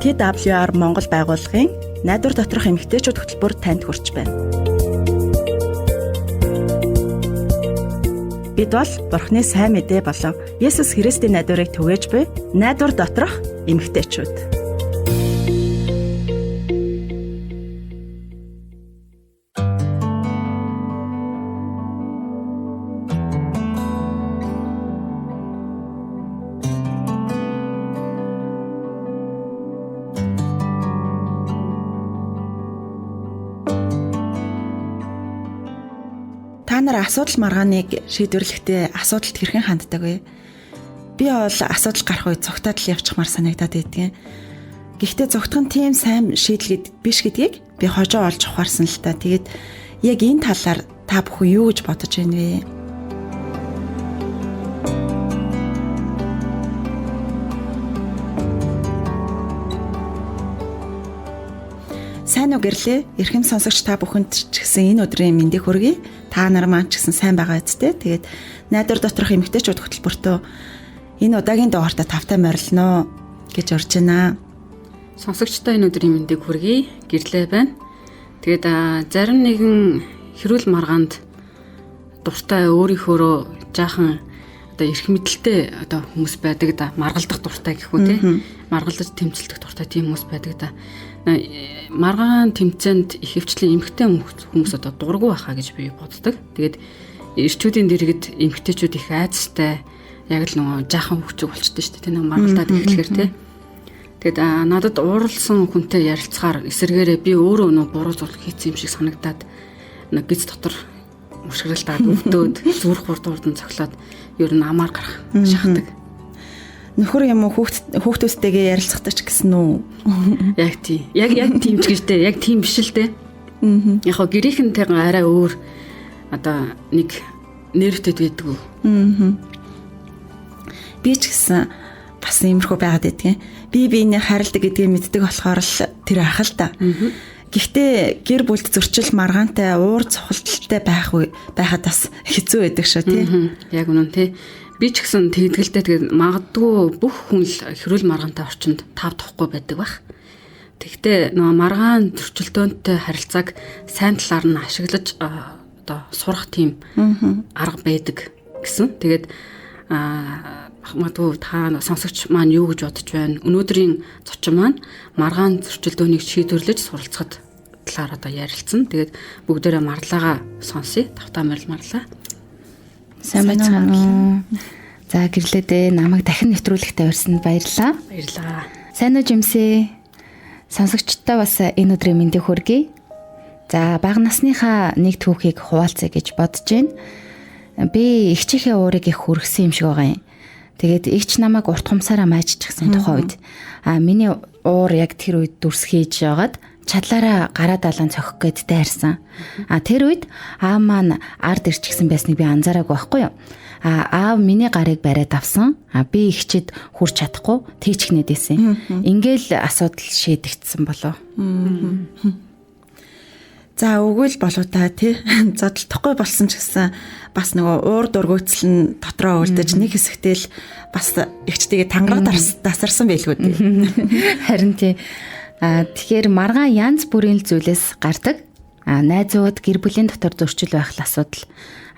TWR Монгол байгууллагын найдвар доторх эмэгтэйчүүд хөтөлбөр танд хүрч байна. Бид бол Бурхны сайн мэдээ болон Есүс Христийн найдварыг түгээж буй найдвар доторх эмэгтэйчүүд. Та нар асуудал маргааныг шийдвэрлэхдээ асуудалд хэрхэн ханддаг вэ? Би бол асуудал гарах үед цогтаад л явчихмаар санагдаад байдгийн. Гэхдээ цогтхон тийм сайн шийдэл биш гэдгийг би хожоо олж ухаарсан л та. Тэгээд яг энэ талаар та бүхэн юу гэж бодож байна вэ? Сайн уу гэрлээ. Эрхэм сонсогч та бүхэнд ч гэсэн энэ өдрийн мэндийг хүргэе. Та нар маань ч гэсэн сайн байгаа үсттэй. Тэгээд найдвар доторх эмэгтэйчүүд хөтөлбөртөө энэ удаагийн дугаартаа тавтай морилно гэж урьж байна. Сонсогчтой энэ өдрийн мэндийг хүргэе. Гэрлээ байна. Тэгээд зарим нэгэн хэрүүл маргаанд дуртай өөрийнхөөрөө жаахан одоо эрх мэдэлтэй одоо хүмүүс байдаг да. Маргалдах дуртай гэх үү те. Маргалдаж тэмцэлдэх дуртай тийм хүмүүс байдаг да. Маргаан тэмцээнд их хвчлийн эмэгтэй хүмүүс одоо дургу байхаа гэж би боддог. Тэгээд эрчүүдийн дэргэд эмэгтэйчүүд их айцтай яг л нөгөө жаахан хөвчөг болчтой шүү дээ. Тэ нэг маргалдаад эхлэхээр те. Тэгээд надад ууралсан хүнтэй ярилцахаар эсэргээрээ би өөрөө нөгөө буруу зүйл хийсэн юм шиг санагдаад нэг гиз дотор мушгиралдаад өвдөөд зүрх хурдуурдан цоглоод ер нь амаар гарах шахдаг. Нөхөр юм уу хүүхдүүдтэйгээ ярилцахтаа ч гэсэн үү? Яг тийм. Яг тийм ч гэжтэй. Яг тийм биш л дээ. Яг хоо гэрийнхэнтэйгээ арай өөр одоо нэг нэрвтэд байдгүй. Би ч гэсэн бас иймэрхүү байгаад байдгийн. Би биений харилдаг гэдгийг мэддэг болохоор л тэр ах л та. Гэхдээ гэр бүлд зөрчил маргаантай уур цохолтолтой байхад бас хэцүү байдаг шүү тий. Яг үнэн тий. Би ч гэсэн тэгдгэлтэй тэгээд магадгүй бүх хүн л хэрүүл маргаантай орчинд тав тухгүй байдаг бах. Тэгтээ нөгөө маргаан зөрчилдөөнтэй харилцааг сайн талаар нь ашиглаж одоо сурах тийм арга байдаг гэсэн. Тэгээд магадгүй та сонсогч маань юу гэж бодож байна? Өнөөдрийн зочин маань маргаан зөрчилдөөнийг шийдвэрлэж суралцахад талаар одоо ярилцсан. Тэгээд бүгдээрээ марлаагаа сонсъё. Тавтаа марлаа. Сайн байна уу? За гэрлээдээ намайг дахин нэвтрүүлэгтээ урьсанд баярлалаа. Баярлалаа. Сайн уу Жимсээ? Сонсогчдоо бас энэ өдрийн мэндийг хүргэе. За бага насныхаа нэг түүхийг хуваалцъя гэж бодож байна. Би их чихээ уурыг их хүргэсэн юм шиг байгаа юм. Тэгээд игч намайг урт хумсаараа маажчихсан тухайн үед миний уур яг тэр үед дүрс хийж яагаад чадлаараа гараа далаан цохих гээд дайрсан. Тэр үед аав маань ард ирчихсэн байсныг би анзаараагүй байхгүй юу? Аав миний гарыг бариад авсан. Би ихчэд хүрч чадахгүй тийчгнээд исэн. Ингээл асуудал шийдэгдсэн болов. За өгөөл болоо та тий зодтолдохгүй болсон ч гэсэн бас нөгөө уур дургүйцэл нь дотроо үлдэж нэг хэсэгтэй л бас ихчтэйгээ тангараг дасарсан байлгүй дээ. Харин тий. Тэгэхээр маргаан янз бүрийн зүйлээс гардаг. Найзууд гэр бүлийн дотор зөрчил байх л асуудал.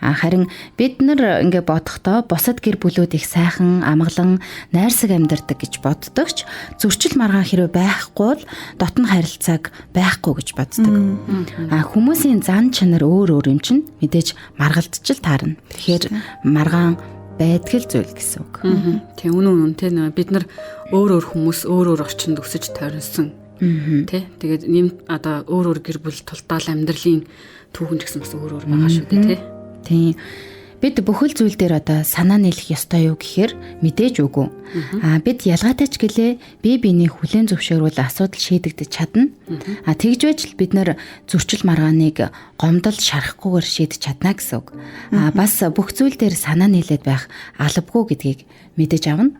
Харин бид нар ингээ бодохдоо бусад гэр бүлүүд их сайхан, амгалан, найрсаг амьдардаг гэж боддогч зөрчил маргаан хэрэг байхгүй л дотн харилцааг байхгүй гэж боддог. Хүмүүсийн зан чанар өөр юм чинь мэдээж маргалдчил таарна. Тэгэхээр маргаан байдгал зүйл гэсэн үг. Тийм үнэн тий бид нар өөр хүмүүс өөр орчинд өсөж тойрсон. Тий тэгээд одоо өөр гэр бүл тулдаал амьдралын түүхэн ч гэсэн бас өөр байгаа шүү дээ тий. Тийм. Бид бүхэл зүйл дээр одоо санаа нийлэх ёстой юу гэхээр мэдээж үгүй. Бид ялгаатай ч гэлээ бие биений хүлээн зөвшөөрвөл асуудал шийдэгдэж чадна. Тэгж байж л бид нар зөрчил маргааныг гомдол шарахгүйгээр шийдэж чадна гэсэн үг. Бас бүх зүйл дээр санаа нийлээд байх албагүй гэдгийг мэдэж авна.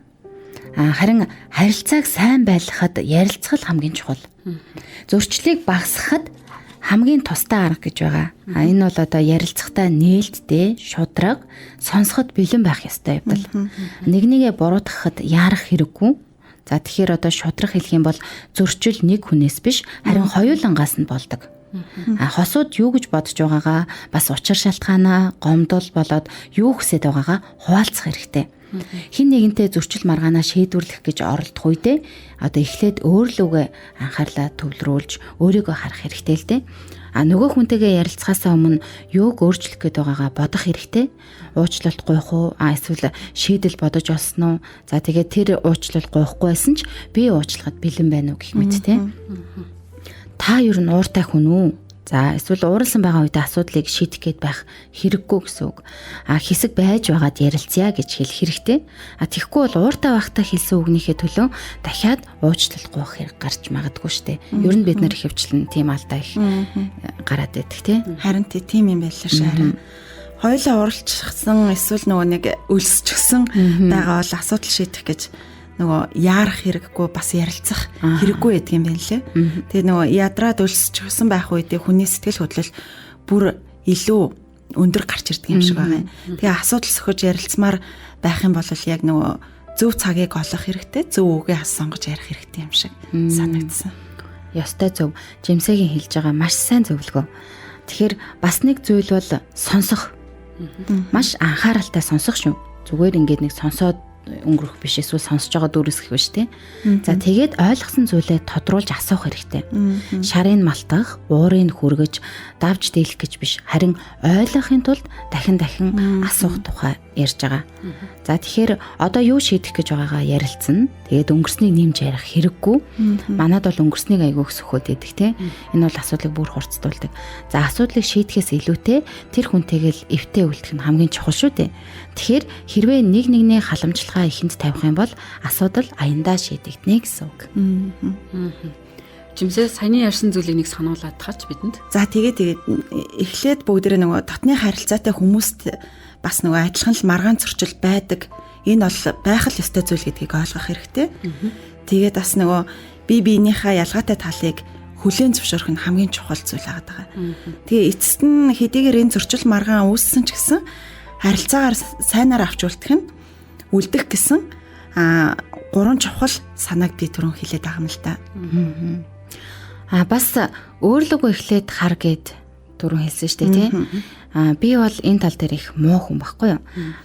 Харин харилцааг сайн байлгахад ярилцах хамгийн чухал. Зөрчлийг багасгахад хамгийн тустай арга гэж байгаа. Энэ бол одоо ярилцахтаа нээлттэй, шудраг, сонсоход бэлэн байх ёстой явдал. Нэгнийгээ буруутгахад яарах хэрэггүй, За тэгэхээр одоо шудрах хэлэх юм бол зөрчил нэг хүнээс биш харин хоёулангаас нь болдог. Хосууд юу гэж бодож байгаагаа бас учир шалтгаанаа гомдол болоод юу хүсэж байгаагаа хуваалцах хэрэгтэй. Хин нэгэнтэй зөрчил маргаанаа шийдвэрлэх гэж оролдох үедээ одоо эхлээд өөрлөгөө анхаарлаа төвлөрүүлж өөрийгөө харах хэрэгтэй л дээ. Нөгөө хүнтэйгээ ярилцахаасаа өмнө юуг өөрчлөх гээд байгаагаа бодох хэрэгтэй. Уучлалт гуйх уу? Эсвэл шийдэл бодож олсон уу? За тэгээд тэр уучлал гуйхгүй байсан ч би уучлахад бэлэн байна уу гэх мэт те. Та ер нь ууртай хүн үү? За эсвэл ууралсан байгаа үедээ асуудлыг шийдэх гээд байх хэрэггүй гэсэн үг. Хэсэг байж байгаад ярилцъя гэж хэлэх хэрэгтэй. Тэгэхгүй бол ууртай байхдаа хэлсэн үгнийхээ төлөө дахиад уучлалт гуйх хэрэг гарч магадгүй шүү дээ. Ер нь бид нар хөвчлэн тийм алдаа их гараад байдаг тий. Харин тийм юм байлаа шаараа. Хоёулаа уралчсан эсвэл нөгөө нэг өлсчихсэн байгаа бол асуудал шийдэх гэж нөгөө яарах хэрэггүй бас ярилцах хэрэггүй байдаг юм байна лээ. Тэгээ нөгөө ядраад өлсчихсэн байх үедээ хүний сэтгэл хөдлөл бүр илүү өндөр гарч ирдэг юм шиг байгаа юм. Тэгээ асуудал сөхөж ярилцмаар байх юм бол яг нөгөө зөв цагийг олох хэрэгтэй, зөв үгээ сонгож ярих хэрэгтэй юм шиг санагдсан. Ёстой зөв. Жимсэгийн хэлж байгаа маш сайн зөвлөгөө. Тэгэхээр бас нэг зүйл бол сонсох. Маш анхааралтай сонсох шүү. Зүгээр ингээд нэг сонсоод өнгөрөх биш эсвэл сонсож байгаа дүүрсгэх биш тий. За тэгээд ойлгосон зүйлээ тодруулж асуух хэрэгтэй. Шарын малтах, уурыг хүргэж, давж дийлэх гэж биш. Харин ойлгохын тулд дахин асуух тухай ярьж байгаа. За тэгэхээр одоо юу шийдэх гэж байгаагаа ярилцсан. Тэгээд өнгөрснийг нэмж ярих хэрэггүй. Манад бол өнгөрснийг айгүй өсөхөд идэг тий. Энэ бол асуудлыг бүр хурцдуулдаг. За асуудлыг шийдэхээс илүүтэй тэр хүнтэйгэл эвтэй үлдэх нь хамгийн чухал шүү дээ. Тэгэхээр хэрвээ нэг нэгний халамжлагаа ихэнд тавих юм бол асуудал аяндаа шийдэгдэнэ гэсэн үг. Жимсээ саяны ярьсан зүйлийг нэг сануулад тач бидэнд. За тэгээд эхлээд бүгдээ нөгөө дотны харилцаатай хүмүүст бас нөгөө адилхан л маргаан зөрчил байдаг. Энэ бол байх л ёстой зүйл гэдгийг ойлгох хэрэгтэй. Тэгээд бас нөгөө бие биенийхээ ялгаатай талыг хүлээн зөвшөөрөх нь хамгийн чухал зүйл байгаа. Тэгээ эцэст нь хэдийгээр энэ зөрчил маргаан үүссэн ч гэсэн харилцаагаар сайнаар авч үлдэх нь үлдэх гэсэн гурван чухал санааг би түрүүн хэлээд байгаа юм л та. Бас өөрлөгөө эхлээд хар гэд түрүүн хэлсэн шүү дээ тий. Би бол энэ тал дээр их муу хүн байхгүй юу.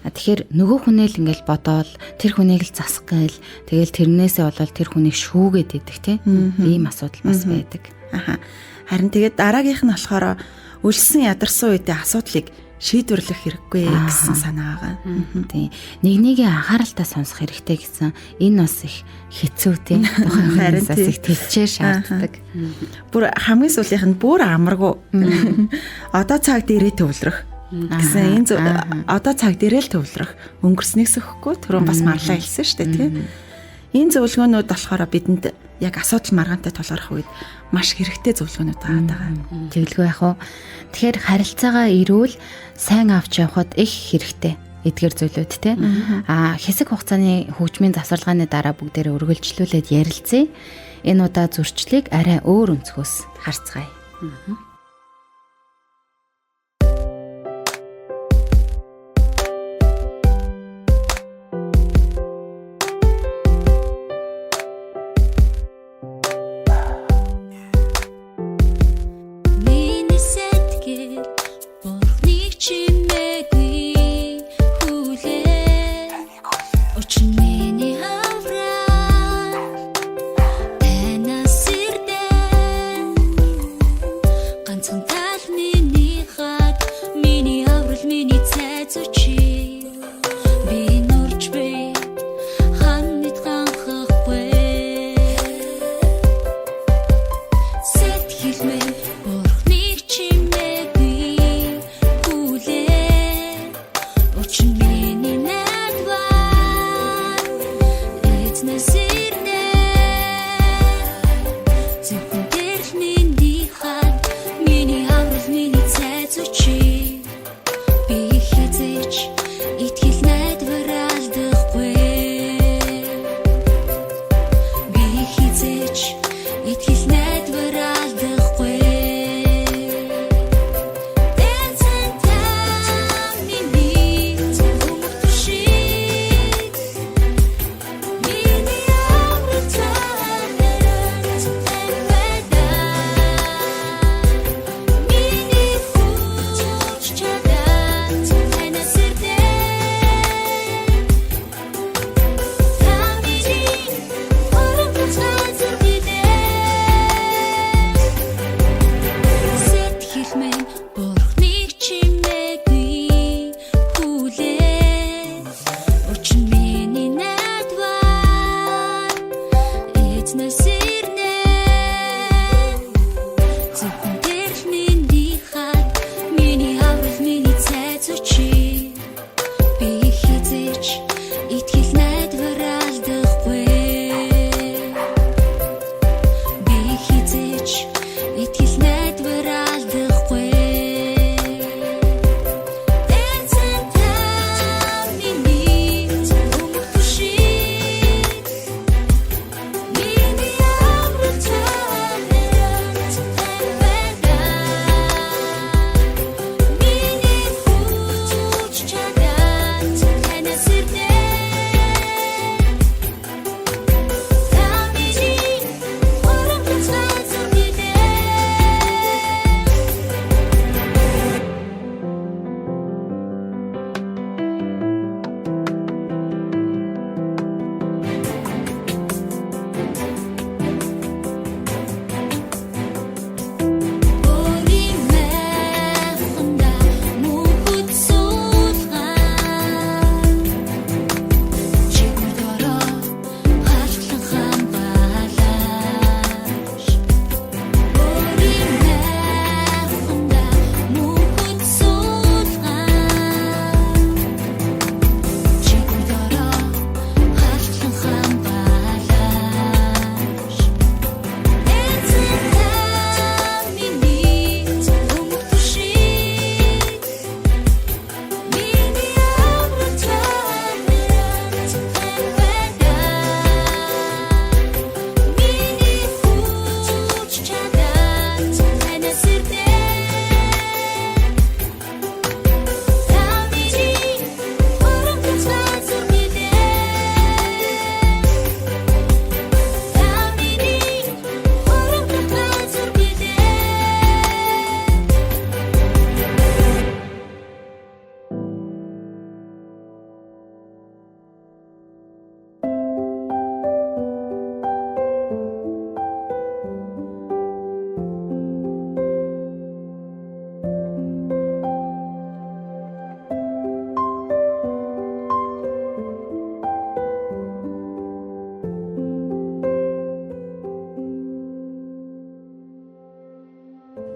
Тэгэхээр нөгөө хүнээ л ингээл бодоол тэр хүнийг л засах гээл тэгэл тэрнээсээ болол тэр хүнийг шүүгээд идэг тий. Ийм асуудал бас байдаг. Харин тэгээд дараагийнх нь болохоор өлсөн ядарсан үедээ асуудлыг шийдвэрлэх хэрэггүй гэсэн санаа байгаа. Тийм. Нэгнийг анхааралтай сонсох хэрэгтэй гэсэн энэ бас их хэцүү тийм. Харин бас их тэлчээр шаарддаг. Бүр хамгийн сүүлийнх нь бүр амаргүй. Одоо цаг дээрээ төвлөрөх гэсэн энэ одоо цаг дээрээ л төвлөрөх. Өнгөрснээс өгөхгүй түрүүн бас марлаа хэлсэн шүү дээ тийм. Энэ зөвлөгөөнүүд болохоор бидэнд яг асуудал маргаантай тулгарх үед маш хэрэгтэй зөвлөгөөнүүд байгаа. Зөвлөгөө яах вэ? Тэгэхээр харилцаагаа эрүүл сайн авч явахад их хэрэгтэй. Эдгээр зүйлүүд те. Хэсэг хугацааны хөгжмийн завсарлагын дараа бүгдээрээ үргэлжлүүлээд ярилцъя. Энэ удаа зөрчлийг арай өөр өнцгөөс харцгаая.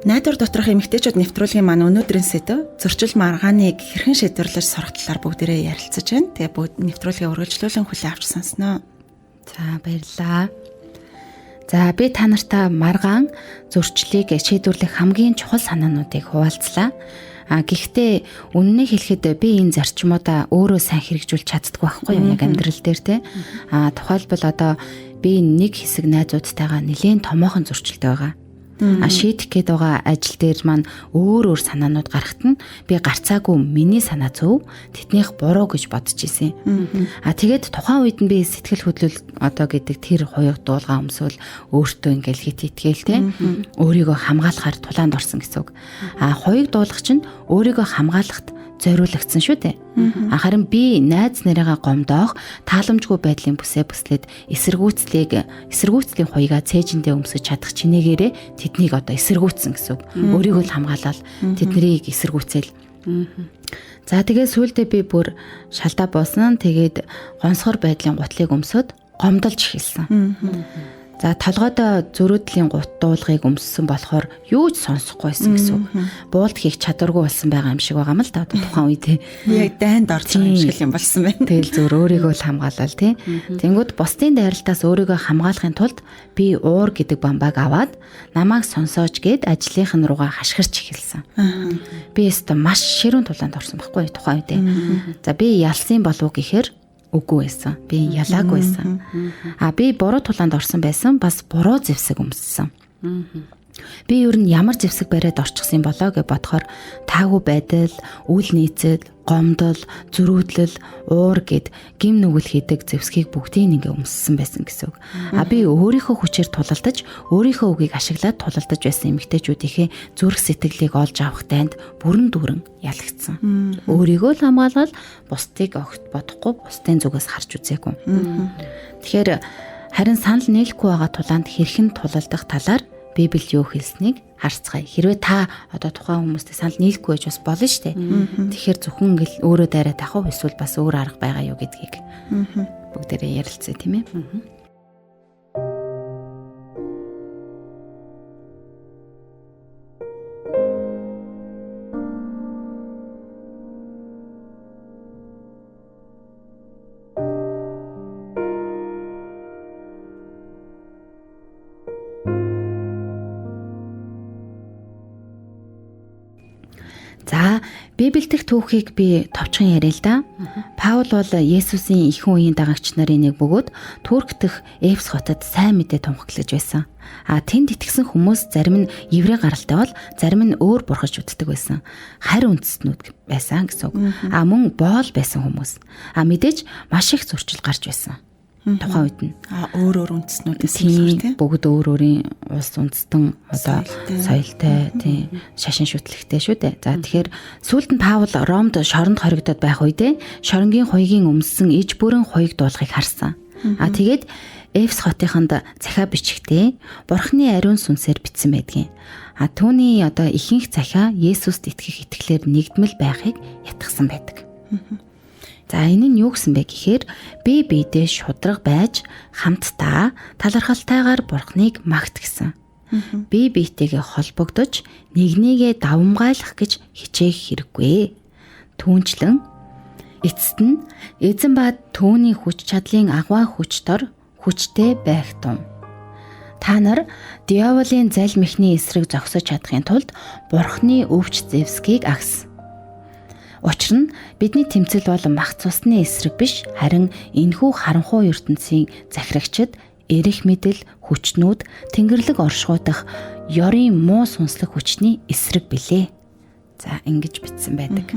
Найдвар доторх эмэгтэйчүүд нэвтрүүлгийн маань өнөөдрийн сэдэв зөрчил маргааныг хэрхэн шийдвэрлэж сурах талаар бүгдээрээ ярилцаж байна. Тэгээ бүгд нэвтрүүлгээ үргэлжлүүлэн хүлээн авч сонсноо. За баярлалаа. За би та нартай маргаан зөрчлийг шийдвэрлэх хамгийн чухал санаануудыг хуваалцлаа. Гэхдээ үннийг хэлэхэд би энэ зарчмуудаа өөрөө сайн хэрэгжүүлж чаддаггүй байхгүй юу яг амьдрал дээр те. Тухайлбал одоо би нэг хэсэг найзуудтайгаа нэлээд томоохон зөрчилтэй байгаа. Шийдэх гээд байгаа ажил дээр маань өөр санаанууд гарахт нь би гарцаагүй миний санаа зөв, тэднийх буруу гэж бодож исэн. Тэгээд тухайн үед нь би сэтгэл хөдлөл одоо гэдэг тэр хоёрт дуулгаа өмсвөл өөртөө ингээл хит итгээл те өөрийгөө хамгаалахаар тулаанд орсон гэсэн үг. Хоёрыг дуулах чинь өөрийгөө хамгаалахад зориулагдсан шүү дээ. Харин би найз нарыгаа гомдоох, тааламжгүй байдлын бүслээд эсэргүүцлийн хоёгаа цээжиндээ өмсөж чадах чинээгээрээ тэднийг одоо эсэргүүцсэн гэсэн үг. Өөрийгөө л хамгаалал тэднийг эсэргүүцэл. За тэгээ сүүлдээ би бүр шалдаа буусан. Тэгээд гонсгор байдлын гутлыг өмсөд гомдолж эхэлсэн. За толгойдоо зөрөөдлийн гут дуулгыг өмссөн болохоор юу ч сонсохгүйсэн гэсэн үг. Буулт хийх чадваргүй болсон байгаа юм шиг байгаа юм л да тухайн үед. Яг дайнд орж байгаа юм шиг юм болсон байна. Тэгэл зөөр өөрийгөө л хамгаалал тий. Тэнгүүд бусдын дайралтаас өөрийгөө хамгаалахын тулд би уур гэдэг бамбааг аваад намайг сонсоож гээд ажлынхан руугаа хашгирч эхэлсэн. Би өөртөө маш ширүүн тулаанд орсон байхгүй тухайн үед. За би ялсан болов гэхээр үгүй байсан. Би ялаагүй байсан. Би буруу тулаанд орсон байсан. Бас буруу зэвсэг өмссөн. Би ер нь ямар зэвсэг бариад орчихсан болоо гэж бодохоор таагүй байдал, үл нийцэл, гомдол, зөрүүдлэл, уур гэд гим нүгэл хийдэг зэвсгийг бүгдийг ингээ өмссөн байсан гэсэн үг. Би өөрийнхөө хүчээр тулалдаж, өөрийнхөө үгийг ашиглаад тулалдаж байсан эмэгтэйчүүдийнхээ зүрх сэтгэлийг олж авах дайнд бүрэн дүүрэн ялагдсан. Өөрийгөө л хамгаалал, бусдыг огт бодохгүй, бусдын зүгээс харж үзээгүй. Тэгэхээр харин санал нийлэхгүй байгаа тулаанд хэрхэн тулалдах талаар Библи юу хэлснийг харцгаая. Хэрвээ та одоо тухайн хүмүүстэй санал нийлэхгүй байж бас болно шүү дээ. Тэгэхээр зөвхөн ингээл өөрөө дайраа тахав эсвэл бас өөр арга байгаа юу гэдгийг бүгдээрээ ярилцъя тийм ээ. За, Библиэлд түүхийг би товчхон яриа л да. Паул бол Есүсийн ихэнх үеийн дагагч нарын нэг бөгөөд Турк дэх Эфес хотод сайн мэдээ тунхаглаж байсан. Тэнд итгэсэн хүмүүс зарим нь еврей гаралтай бол зарим нь өөр бурхаж үздэг байсан. Харь үндэстнүүд байсан гэсэн үг. Мөн боол байсан хүмүүс. Мэдээж маш их зөрчил гарч байсан. Тухайн үед нь өөр үндэстнүүд эсвэл бүгд өөр өөрийн улс үндэстэн одоо соёлтой тийм шашин шүтлэгтэй шүү дээ. За тэгэхээр сүүлд нь Паул Ромд шоронд хоригдоод байх үедээ шоронгийн хуйгийн өмссөн иж бүрэн хуйг дуулахыг харсан. Тэгээд Эфес хотынд захиа бичгтээ Бурхны ариун сүнсээр бичсэн байдгийн. Түүний одоо ихэнх захиа Есүст итгэх итгэлээр нэгдмэл байхыг ятгсан байдаг. За энэ нь юу гэсэн бэ гэхээр би биедээ шудраг байж хамтдаа талархалтайгаар Бурхныг магт гэсэн. Би биетэйгээ холбогдож нэгнийгээ давамгайлах гэж хичээх хэрэггүй. Түүнчлэн эцэст нь эзэн ба түүний хүч чадлын агваа хүчтөр хүчтэй байх тун. Та нар диаволын зал мэхний эсрэг зогсож чадахын тулд Бурхны өвч зэвсгийг агс. Учир нь бидний тэмцэл бол мах цусны эсрэг биш, харин энэхүү харанхуй ертөнцийн захирагчид, эрэх мэдэл, хүчнүүд, тэнгэрлэг оршуудах ёрын муу сүнслэг хүчний эсрэг билээ. За ингэж бичсэн байдаг.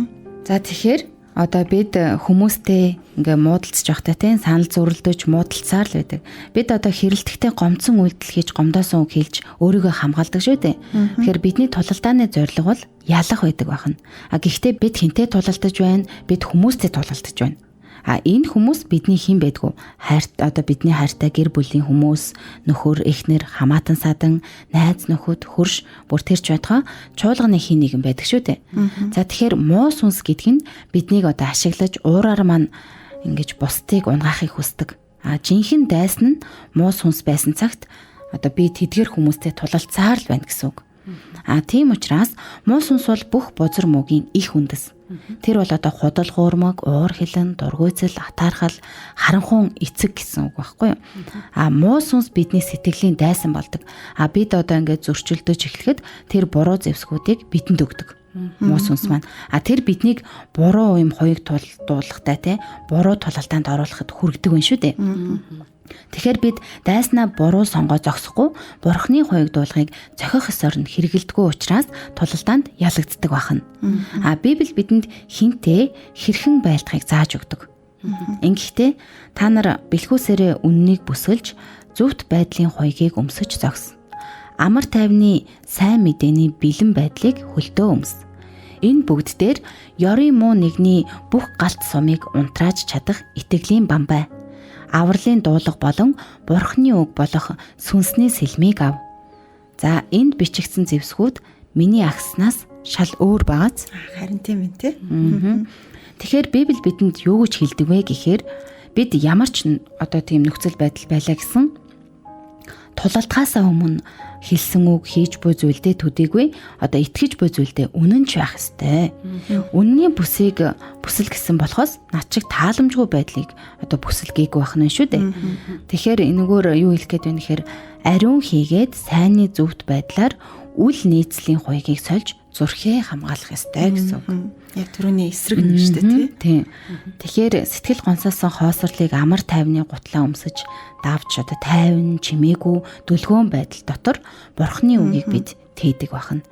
За тэгэхээр одоо бид хүмүүстэй ингээ муудалцж явахдаа тийм санал зөрөлдөж муудалцаар л байдаг. Бид одоо хэрэлдэхтэй гомдсон үйлдэл хийж гомдоосон үг хэлж өөрийгөө хамгаалдаг шүү дээ. Тэгэхээр бидний тулалдааны зорилго бол ялах байдаг байна. Гэхдээ бид хинтээ тулалдаж байна? Бид хүмүүстэй тулалдаж байна. Энэ хүмүүс бидний хэн байдгүй? Одоо бидний хайртай гэр бүлийн хүмүүс, нөхөр, эхнэр, хамаатан садан, найз нөхөд, хөрш бүр тэрч байтгаа чуулганы хин нэгэн байдаг шүү дээ. За тэгэхээр муу сүнс гэдэг нь биднийг одоо ашиглаж уураар маань ингэж бусдыг унгаахыг хүсдэг. Жинхэнэ дайсан нь муу сүнс байсан цагт одоо би тэдгэр хүмүүстэй тулалцаар л байна гэсэн үг. Тийм учраас муу сүнс бол бүх бузар мөгийн их үндэс. Тэр бол одоо худал хуурмаг, уур хилэн, дургуйцэл, атаархал, харанхуун эцэг гэсэн үг байхгүй юу? Муу сүнс бидний сэтгэлийн дайсан болдог. Бид одоо ингээд зөрчилдөж эхлэхэд тэр буруу зэвсгүүдийг бидэнд өгдөг. Муу сүнс маань. Тэр биднийг буруу юм хоёрыг дуулахтай те буруу тулалдаанд оруулахад хүргэдэг юм шүү дээ. Тэгэхээр бид дайснаа буруу сонгоо зогсохгүй бурхны хоёрыг дуулахыг зохих ёсоор нь хэрэгэлдэггүй учраас тулалдаанд ялагддаг бахна. Библи бидэнд хинтээ хэрхэн байлдахыг зааж өгдөг. Ингэхдээ та нар бэлхүүсээрээ үннийг бүсэлж зөвхт байдлын хоёрыг өмсөж зогс. Амар тайвны сайн мэдээний бэлэн байдлыг хөлдөө өмс. Энэ бүгд дээр ёрын муу нэгний бүх галт сумыг унтрааж чадах итгэлийн бамбай. Авралын дуулга болон бурхны үг болох сүнсний сэлмийг ав. За энд бичигдсэн зэвсгүүд миний агснаас шал өөр байгааз. Харин тийм ээ тий. Тэгэхээр Библи бидэнд юу гэж хэлдэг вэ гэхээр бид ямар ч одоо тийм нөхцөл байдал байлаа гэсэн тулалдахаасаа өмнө хэлсэн үг хийж буй зүйлдээ төдийгүй одоо итгэж буй зүйлдээ үнэнч байх ёстой. Үнний бүсийг бүсэл гэсэн болохоос над чиг тааламжгүй байдлыг одоо бүсэлгээгүй байх нь шүү дээ. Тэгэхээр энэгээр юу хэлэх гээд байна гэхээр ариун хийгээд сайнны зөвхт байдлаар үл нийцлийн хуйгийг сольж зүрхээ хамгаалах ёстой гэсэн үг. Яг түрүүний эсрэг нь шүү дээ тий. Тэгэхээр сэтгэл гонсоосон хоосрлыг амар тайвны гутлаа өмсөж давж одоо тайван чимээгүй дүлгөөн байдал дотор бурхны үгийг бид тээдэг бахна.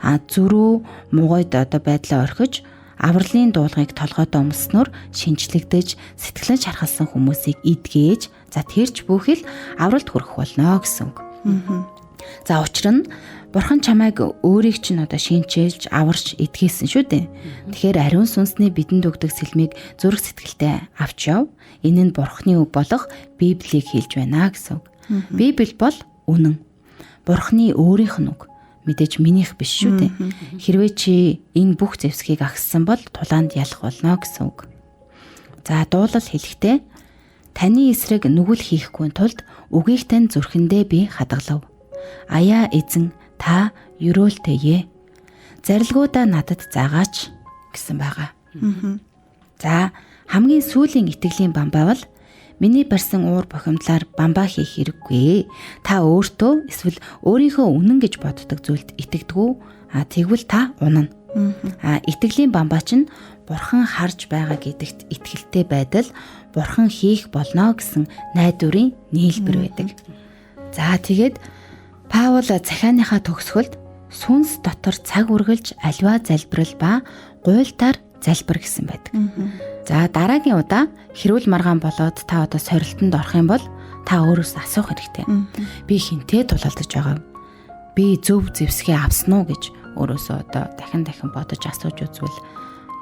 Зүрүү муугайд одоо байдлаа орхиж авралын дуулгыг толгойдоо өмснөөр шинжлэгдэж сэтгэлэн шархалсан хүмүүсийг эдгээж за тэрч бүхэл авралт хүрэх болно гэсэн үг. За учир нь бурхан чамайг өөрийг чинь одоо шинчээлж аварч эдгээсэн шүү дээ. Тэгэхээр ариун сүнсний бидэнд өгдөг сэлмийг зүрх сэтгэлдээ авч яв. Энэ нь бурханы үг болох Библийг хэлж байна гэсэн үг. Библи бол үнэн. Бурханы өөрийнх нь үг. Мэдээж минийх биш шүү дээ. Хэрвээ чи энэ бүх зэвсгийг агссан бол тулаанд ялах болно гэсэн үг. За дуулал хэлэхдээ таны эсрэг нүгэл хийхгүй тулд үгийг тань зүрхэндээ би хадгалав. Аяа эзэн та ерөөлтэйе. Зарилгуудаа надад заагаач гэсэн байгаа. За хамгийн сүүлийн итгэлийн бамбай бол миний барьсан уур бухимдлаар бамбаа хийх хэрэггүй. Та өөртөө эсвэл өөрийнхөө үнэн гэж боддог зүйлд итгэдэггүй. Тэгвэл та унана. Итгэлийн бамбаа чинь бурхан харж байгаа гэдэгт итгэлтэй байдал бурхан хийх болно гэсэн найдварын нийлбэр байдаг. За тэгээд Паул захианыхаа төгсгөлд сүнс дотор цаг үргэлж аливаа залбирал ба гуйлтаар залбир гэсэн байдаг. За дараагийн удаа хэрүүл маргаан болоод та одоо сорилтонд орох юм бол та өөрөөс асуух хэрэгтэй. Би хинтээ тулалдаж байгаа юм? Би зөв зэвсгээ авсан уу гэж өөрөөсөө одоо дахин бодож асууж үзвэл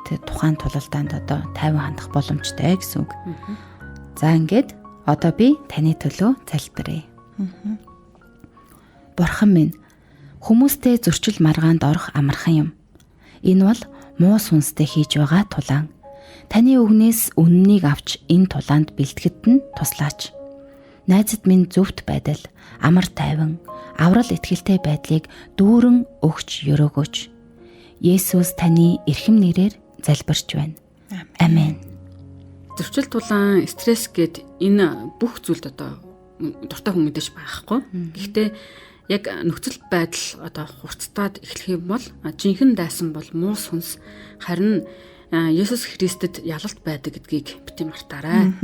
тэр тухайн тулалдаанд одоо тайван хандах боломжтой гэсэн үг. За ингээд одоо би таны төлөө залбирая. Бурхан минь, хүмүүстэй зөрчил маргаанд орох амархан юм. Энэ бол муу сүнстэй хийж байгаа тулаан. Таны үгнээс үннийг авч энэ тулаанд бэлтгэхэд нь туслаач. Найзад минь зөвхт байдал, амар тайван, аврал итгэлтэй байдлыг дүүрэн өгч өрөөгөөч. Есүс таны эрхэм нэрээр залбирч байна. Амен. Зөрчил тулаан, стресс гэд энэ бүх зүйлд одоо дуртай хүн мэдээж байхгүй. Гэхдээ яг нөхцөл байдал одоо хурцтаад эхлэх юм бол жинхэнэ дайсан бол муу сүнс харин Есүс Христэд ялалт байдаг гэдгийг бити мартаарай.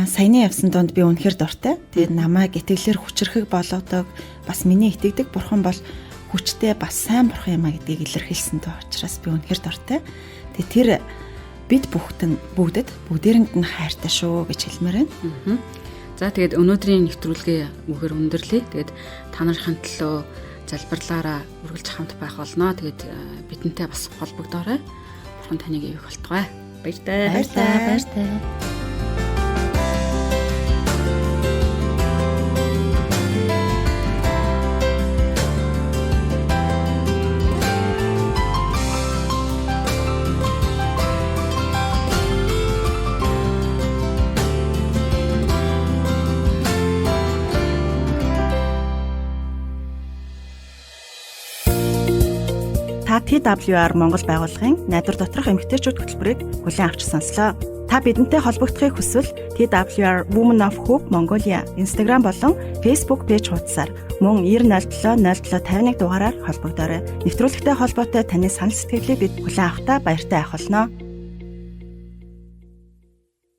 Саяны явсан донд би үнэхээр дуртай. Тэгээд намайг итгэлээр хүчрэхэг болгодог. Бас миний итгэдэг бурхан бол хүчтэй бас сайн бурхан юм а гэдгийг илэрхийлсэн тоо учраас би үнэхээр дуртай. Тэгээд тэр бид бүгдээрэнд нь хайртай шүү гэж хэлмээр байна. За тэгээд өнөөдрийн нэвтрүүлгээ үгээр өндөрлөе. Тэгээд та нарын төлөө залбирлаараа үргэлж хамт байх болно. Тэгээд бидэнтэй бас холбогдоорой. Бурхан таныг ивэх болтугай. Баяртай. та TWR Монгол байгууллагын найдвар доторх эмэгтэйчүүд хөтөлбөрийг хүлээн авч сонслоо. Та бидэнтэй холбогдохыг хүсвэл TWR Women of Hope Mongolia Instagram болон Facebook пэйж хуудасаар мөн 90700751 дугаараар холбогдоорой. Нэвтрүүлэгтэй холбоотой таны санал сэтгэлийг бид хүлээн авахдаа баяртай байх болно.